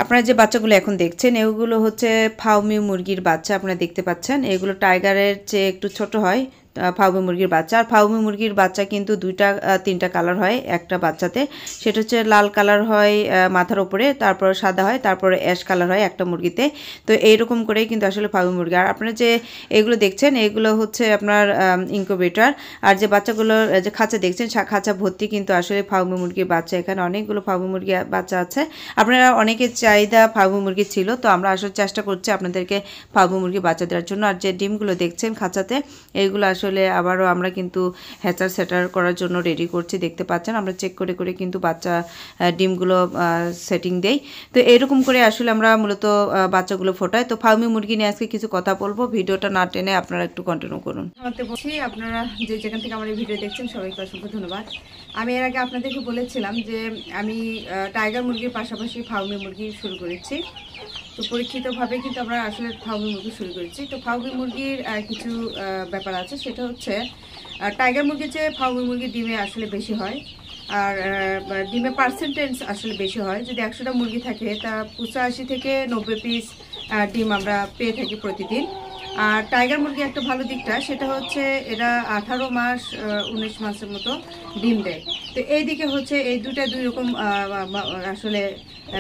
আপনারা যে বাচ্চাগুলো এখন দেখছেন এগুলো হচ্ছে ফাউমি মুরগির বাচ্চা। আপনারা দেখতে পাচ্ছেন এগুলো টাইগারের চেয়ে একটু ছোট হয় ফাউমি মুরগির বাচ্চা। আর ফাউমি মুরগির বাচ্চা কিন্তু দুইটা তিনটা কালার হয় একটা বাচ্চাতে। সেটা হচ্ছে লাল কালার হয় মাথার উপরে, তারপর সাদা হয়, তারপর অ্যাশ কালার হয় একটা মুরগিতে। তো এইরকম করেই কিন্তু আসলে ফাউমি মুরগি। আর আপনারা যে এগুলো দেখছেন এগুলো হচ্ছে আপনার ইনকিউবেটর। আর যে বাচ্চাগুলো যে খাঁচা দেখছেন খাঁচা ভর্তি কিন্তু আসলে ফাউমি মুরগির বাচ্চা। এখানে অনেকগুলো ফাউমি মুরগি বাচ্চা আছে। আপনারা অনেকের চাহিদা ফাউমি মুরগি ছিল, তো আমরা আসলে চেষ্টা করছি আপনাদেরকে ফাউমি মুরগি বাচ্চা দেওয়ার জন্য। আর যে ডিমগুলো দেখছেন খাঁচাতে এইগুলো আসলে আবারও আমরা কিন্তু হ্যাচার সেটার করার জন্য রেডি করছি। দেখতে পাচ্ছেন আমরা চেক করে করে কিন্তু বাচ্চা ডিমগুলো সেটিং দেই। তো এরকম করে আসলে আমরা মূলত বাচ্চাগুলো ফোটাই। তো ফাউমি মুরগি নিয়ে আজকে কিছু কথা বলবো, ভিডিওটা না টেনে আপনারা একটু কন্টিনিউ করুন। বলছি আপনারা যে যেখান থেকে আমার এই ভিডিও দেখছেন সবাইকে অসংখ্য ধন্যবাদ। আমি এর আগে আপনাদেরকে বলেছিলাম যে আমি টাইগার মুরগির পাশাপাশি ফাউমি মুরগি শুরু করেছি। তো পরীক্ষিতভাবে কিন্তু আমরা আসলে ফাউমি মুরগি শুরু করেছি। তো ফাউমি মুরগির কিছু ব্যাপার আছে, সেটা হচ্ছে টাইগার মুরগির চেয়ে ফাউমি মুরগির ডিমে আসলে বেশি হয়। আর ডিমে পার্সেন্টেজ আসলে বেশি হয়। যদি 100টা মুরগি থাকে তা 85 থেকে 90 পিস ডিম আমরা পেয়ে থাকি প্রতিদিন। আর টাইগার মুরগি একটা ভালো দিকটা সেটা হচ্ছে এরা 18 মাস 19 মাসের মতো ডিম দেয়। তো এই দিকে হচ্ছে এই দুটা দুই রকম আসলে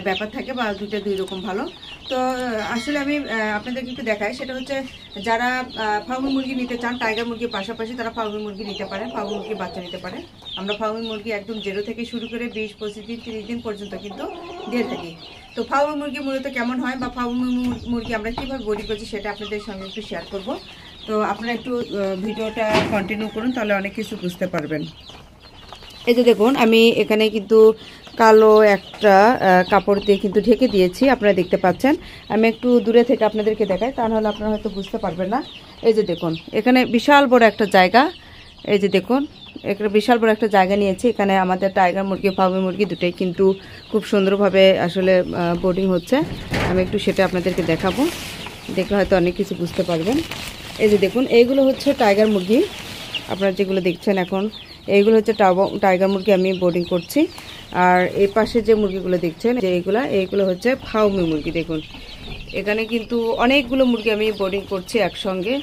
ব্যাপার থাকে, বা দুটা দুই রকম ভালো। তো আসলে আমি আপনাদেরকে একটু দেখাই, সেটা হচ্ছে যারা ফাউমি মুরগি নিতে চান টাইগার মুরগির পাশাপাশি তারা ফাউমি মুরগি নিতে পারেন, ফাউমি মুরগির বাচ্চা নিতে পারেন। আমরা ফাউমি মুরগি একদম 0 থেকে শুরু করে 20-25 দিন 30 দিন পর্যন্ত কিন্তু দিয়ে থাকি। তো ফাউমি মুরগি মূলত কেমন হয় বা ফাউমি মুরগি আমরা কীভাবে বডি করছি সেটা আপনাদের সঙ্গে একটু শেয়ার করব। তো আপনারা একটু ভিডিওটা কন্টিনিউ করুন, তাহলে অনেক কিছু বুঝতে পারবেন। এই যে দেখুন আমি এখানে কিন্তু কালো একটা কাপড় দিয়ে কিন্তু ঢেকে দিয়েছি, আপনারা দেখতে পাচ্ছেন। আমি একটু দূরে থেকে আপনাদেরকে দেখাই, তা নাহলে আপনারা হয়তো বুঝতে পারবেন না। এই যে দেখুন এখানে বিশাল বড় একটা জায়গা, এই যে দেখুন একটা বিশাল বড় একটা জায়গা নিয়েছি। এখানে আমাদের টাইগার মুরগি ফাউমি মুরগি দুটোই কিন্তু খুব সুন্দরভাবে আসলে বোর্ডিং হচ্ছে। আমি একটু সেটা আপনাদেরকে দেখাবো, দেখলে হয়তো অনেক কিছু বুঝতে পারবেন। এই যে দেখুন এইগুলো হচ্ছে টাইগার মুরগি, আপনারা যেগুলো দেখছেন এখন এইগুলো হচ্ছে টাইগার মুরগি আমি বোর্ডিং করছি। আর এই পাশে যে মুরগিগুলো দেখছেন যে এইগুলো হচ্ছে ফাউমি মুরগি। দেখুন এখানে কিন্তু অনেকগুলো মুরগি আমি বোর্ডিং করছি একসঙ্গে।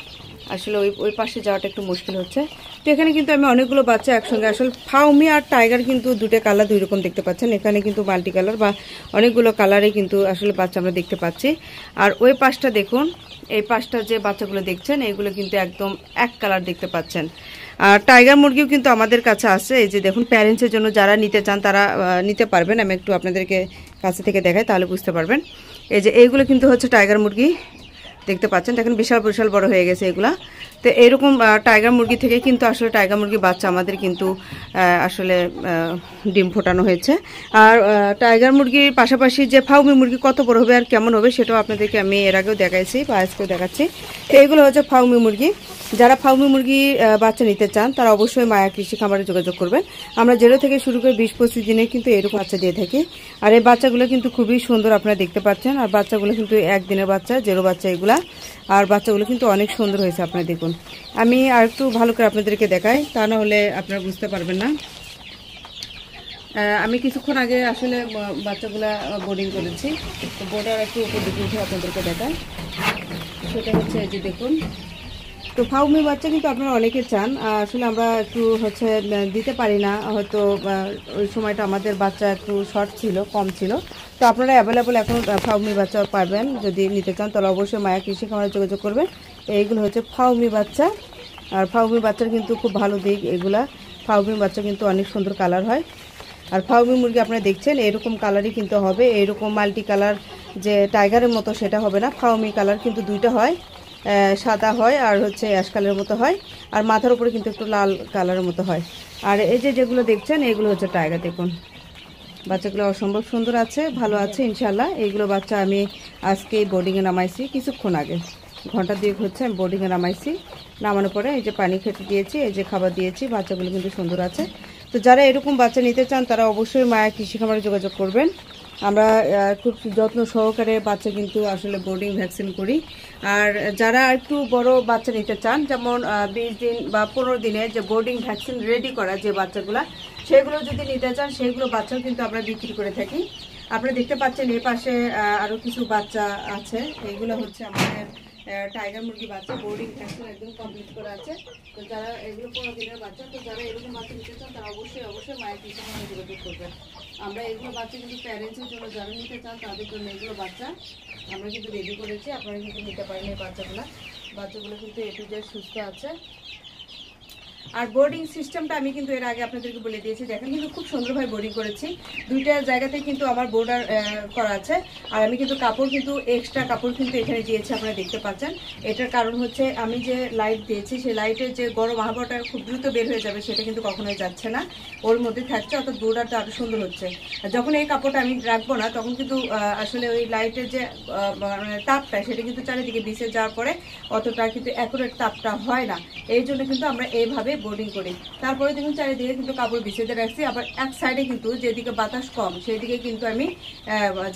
আসলে ওই পাশে যাওয়াটা একটু মুশকিল হচ্ছে। তো এখানে কিন্তু আমি অনেকগুলো বাচ্চা একসঙ্গে, আসলে ফাউমি আর টাইগার কিন্তু দুটো কালার দুই রকম দেখতে পাচ্ছেন। এখানে কিন্তু মাল্টি কালার বা অনেকগুলো কালারে কিন্তু আসলে বাচ্চা আমরা দেখতে পাচ্ছি। আর ওই পাশটা দেখুন, এই পাশটা যে বাচ্চাগুলো দেখছেন এগুলো কিন্তু একদম এক কালার দেখতে পাচ্ছেন। আর টাইগার মুরগিও কিন্তু আমাদের কাছে আছে। এই যে দেখুন প্যারেন্টসের জন্য যারা নিতে চান তারা নিতে পারবেন। আমি একটু আপনাদেরকে কাছে থেকে দেখাই, তাহলে বুঝতে পারবেন। এই যে এইগুলো কিন্তু হচ্ছে টাইগার মুরগি, দেখতে পাচ্ছেন দেখেন বিশাল বিশাল বড় হয়ে গেছে এগুলা। তো এরকম টাইগার মুরগি থেকে কিন্তু আসলে টাইগার মুরগি বাচ্চা আমাদের কিন্তু আসলে ডিম ফোটানো হয়েছে। আর টাইগার মুরগির পাশাপাশি যে ফাউমি মুরগি কত বড় হবে আর কেমন হবে সেটাও আপনাদেরকে আমি এর আগেও দেখাইছি বা আজকেও দেখাচ্ছি। তো এগুলো হচ্ছে ফাউমি মুরগি। যারা ফাউমি মুরগি বাচ্চা নিতে চান তারা অবশ্যই মায়া কৃষি খামারে যোগাযোগ করবেন। আমরা 0 থেকে শুরু করে 20-25 দিনে কিন্তু এরকম বাচ্চা দিয়ে থাকি। আর এই বাচ্চাগুলো কিন্তু খুবই সুন্দর, আপনারা দেখতে পাচ্ছেন। আর বাচ্চাগুলো কিন্তু একদিনের বাচ্চা, 0 বাচ্চা এগুলা। আর বাচ্চাগুলো কিন্তু অনেক সুন্দর হয়েছে, আপনারা দেখুন। আমি আর একটু ভালো করে আপনাদেরকে দেখাই, তা না হলে আপনারা বুঝতে পারবেন না। আমি কিছুক্ষণ আগে আসলে বাচ্চাগুলা বোর্ডিং করেছি। তো বোর্ডার একটু উপর দিকে উঠে আপনাদেরকে দেখাই, সেটা হচ্ছে এই যে দেখুন। তো ফাউমি বাচ্চা কিন্তু আপনারা অনেকে চান, আসলে আমরা একটু হচ্ছে দিতে পারি না, হয়তো ওই সময়টা আমাদের বাচ্চা একটু শর্ট ছিল, কম ছিল। তো আপনারা অ্যাভেলেবল এখন ফাউমি বাচ্চা পাবেন। যদি নিতে চান তাহলে অবশ্যই মায়া কৃষি খামারে যোগাযোগ করবেন। এইগুলো হচ্ছে ফাউমি বাচ্চা। আর ফাউমি বাচ্চার কিন্তু খুব ভালো দিক এগুলা। ফাউমি বাচ্চা কিন্তু অনেক সুন্দর কালার হয়। আর ফাউমি মুরগি আপনারা দেখছেন এরকম কালারই কিন্তু হবে, এরকম মাল্টি কালার যে টাইগারের মতো সেটা হবে না। ফাউমি কালার কিন্তু দুইটা হয়, সাদা হয় আর হচ্ছে অ্যাশ কালারের মতো হয়। আর মাথার উপরে কিন্তু একটু লাল কালারের মতো হয়। আর এই যে যেগুলো দেখছেন এগুলো হচ্ছে টাইগার। দেখুন বাচ্চাগুলো অসম্ভব সুন্দর আছে, ভালো আছে ইনশাল্লাহ। এইগুলো বাচ্চা আমি আজকে বোর্ডিংয়ে নামাইছি, কিছুক্ষণ আগে ঘন্টা 2 হচ্ছে আমি বোর্ডিংয়ে নামাইছি। নামানোর পরে এই যে পানি খেতে দিয়েছি, এই যে খাবার দিয়েছি, বাচ্চাগুলো কিন্তু সুন্দর আছে। তো যারা এরকম বাচ্চা নিতে চান তারা অবশ্যই মায়া কৃষি খামারে যোগাযোগ করবেন। আমরা খুব যত্ন সহকারে বাচ্চা কিন্তু আসলে বোর্ডিং ভ্যাকসিন করি। আর যারা একটু বড় বাচ্চা নিতে চান, যেমন 20 দিন বা 15 দিনে যে বোর্ডিং ভ্যাকসিন রেডি করা যে বাচ্চাগুলা, সেগুলো যদি নিতে চান সেগুলো বাচ্চাও কিন্তু আমরা বিক্রি করে থাকি। আপনারা দেখতে পাচ্ছেন এই পাশে আরো কিছু বাচ্চা আছে। এইগুলো হচ্ছে আমাদের টাইগার মুরগি বাচ্চা, বোর্ডিং ভ্যাকসিন একদম কমপ্লিট করা আছে। তো যারা এগুলো 15 দিনের বাচ্চা, তো যারা এরকম বাচ্চা নিতে চান তারা অবশ্যই মায়ের পিছনে যোগাযোগ করবেন। আমরা এগুলো বাচ্চা কিন্তু প্যারেন্টসের জন্য যারা নিতে চান তাদের জন্য এগুলো বাচ্চা আমরা কিন্তু রেডি করেছি। আপনারা কিন্তু নিতে পারেন এই বাচ্চাগুলো কিন্তু এ টু জেড সুস্থ আছে। আর বোর্ডিং সিস্টেমটা আমি কিন্তু এর আগে আপনাদেরকে বলে দিয়েছি, দেখেন কিন্তু খুব সুন্দরভাবে বোর্ডিং করেছি। দুইটা জায়গাতে কিন্তু আমার বোর্ডার করা আছে। আর আমি কিন্তু কাপড় কিন্তু এক্সট্রা কাপড় কিন্তু এখানে দিয়েছি, আপনারা দেখতে পাচ্ছেন। এটার কারণ হচ্ছে আমি যে লাইট দিয়েছি সেই লাইটের যে গরম আবহাওয়াটা খুব দ্রুত বের হয়ে যাবে সেটা কিন্তু কখনোই যাচ্ছে না, ওর মধ্যে থাকছে, অর্থাৎ বোর্ডারটা আরও সুন্দর হচ্ছে। যখন এই কাপড়টা আমি রাখবো না তখন কিন্তু আসলে ওই লাইটের যে তাপটা সেটা কিন্তু চারিদিকে বিছে যাওয়ার পরে অতটা কিন্তু অ্যাকুরেট তাপটা হয় না। এই জন্য কিন্তু আমরা এইভাবে বোর্ডিং করি। তারপরে দেখুন চারিদিকে কিন্তু কাপড় বিছিয়ে রাখছি। আবার এক সাইডে কিন্তু যেদিকে বাতাস কম সেই দিকে কিন্তু আমি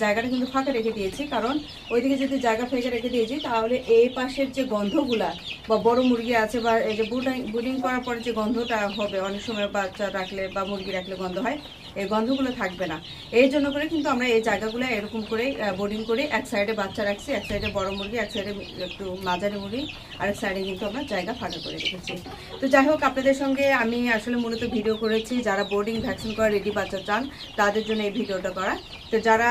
জায়গাটা কিন্তু ফাঁকা রেখে দিয়েছি, কারণ ওইদিকে যদি জায়গা ফাঁকা রেখে দিয়েছি তাহলে এই পাশের যে গন্ধগুলা বা বড় মুরগি আছে বা এই যে বোর্ডিং করার পরে যে গন্ধটা হবে, অনেক সময় বাচ্চা রাখলে বা মুরগি রাখলে গন্ধ হয়, এই গন্ধগুলো থাকবে না। এই জন্য করে কিন্তু আমরা এই জায়গাগুলো এরকম করে বোর্ডিং করে এক সাইডে বাচ্চা রাখছি, এক সাইডে বড় মুরগি, এক সাইডে একটু মাঝারি মুরগি, আর এক সাইডে কিন্তু আমরা জায়গা ফাঁকা করে রেখেছি। তো যাই হোক, আপনাদের সঙ্গে আমি আসলে মূলত ভিডিও করেছি যারা বোর্ডিং ভ্যাকসিন করা রেডি বাচ্চা চান তাদের জন্য এই ভিডিওটা করা। তো যারা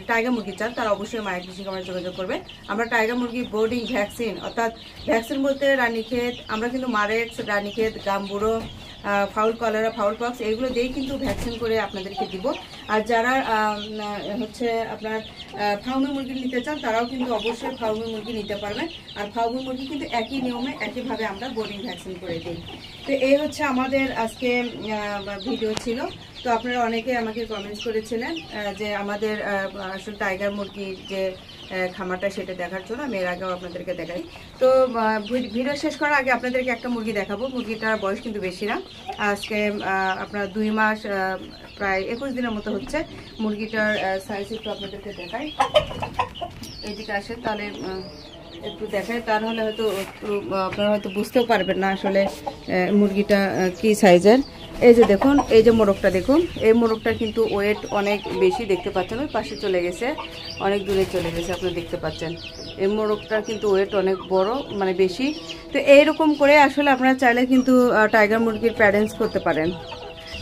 টাইগার মুরগি চান তারা অবশ্যই মায়ের কৃষি খামারে যোগাযোগ করবে। আমরা টাইগার মুরগি বোর্ডিং ভ্যাকসিন, অর্থাৎ ভ্যাকসিন বলতে রানীক্ষেত, আমরা কিন্তু Marek's, Ranikhet, Gumboro, fowl cholera, foul pox এগুলো দিয়েই কিন্তু ভ্যাকসিন করে আপনাদেরকে দিব। আর যারা হচ্ছে আপনার ফার্মি মুরগি নিতে চান তারাও কিন্তু অবশ্যই ফার্মি মুরগি নিতে পারবেন। আর ফার্মি মুরগি কিন্তু একই নিয়মে একইভাবে আমরা বোর্ডিং ভ্যাকসিন করে দিই। তো এই হচ্ছে আমাদের আজকে ভিডিও ছিল। তো আপনারা অনেকে আমাকে কমেন্টস করেছিলেন যে আমাদের আসলে টাইগার মুরগির যে খামারটা সেটা দেখার জন্য আমি এর আগেও আপনাদেরকে দেখাই। তো ভিডিও শেষ করার আগে আপনাদেরকে একটা মুরগি দেখাবো। মুরগিটার বয়স কিন্তু বেশি না, আজকে আপনার 2 মাস প্রায় 21 দিনের মতো হচ্ছে। মুরগিটার সাইজ একটু আপনাদেরকে দেখাই, এইদিকে আসে তাহলে একটু দেখায়, তাহলে হয়তো একটু আপনারা হয়তো বুঝতেও পারবেন না আসলে মুরগিটা কি সাইজের। এই যে দেখুন, এই যে মোরগটা দেখুন, এই মোরগটা কিন্তু ওয়েট অনেক বেশি, দেখতে পাচ্ছেন ওই পাশে চলে গেছে, অনেক দূরে চলে গেছে, আপনারা দেখতে পাচ্ছেন। এই মোরগটার কিন্তু ওয়েট অনেক বড়, মানে বেশি। তো এইরকম করে আসলে আপনারা চাইলে কিন্তু টাইগার মুরগির প্যারেন্টস করতে পারেন।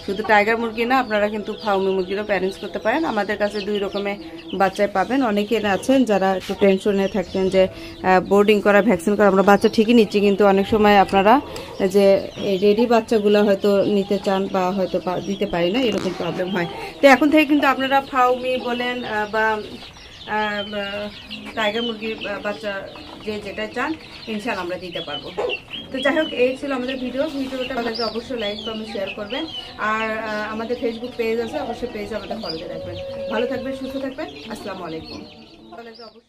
শুধু টাইগার মুরগি না, আপনারা কিন্তু ফার্মি মুরগিরও প্যারেন্টস করতে পারেন। আমাদের কাছে 2 রকমের বাচ্চাই পাবেন। অনেকে আছেন যারা একটু টেনশনে থাকতেন যে বোর্ডিং করা, ভ্যাকসিন করা, আমরা বাচ্চা ঠিকই নিচ্ছি, কিন্তু অনেক সময় আপনারা যে রেডি বাচ্চাগুলো হয়তো নিতে চান বা হয়তো দিতে পারি না, এরকম প্রবলেম হয়। তো এখন থেকে কিন্তু আপনারা ফার্মি বলেন বা টাইগার মুরগির বাচ্চা যেটা চান ইনশাআল্লাহ আমরা দিতে পারবো। তো যাই হোক, এই ছিল আমাদের ভিডিওটা আমাদেরকে অবশ্যই লাইক কমেন্ট শেয়ার করবেন। আর আমাদের ফেসবুক পেজ আছে, অবশ্যই পেজে আমাদের ফলো দিয়ে রাখবেন। ভালো থাকবেন, সুস্থ থাকবেন। আসসালামু আলাইকুম।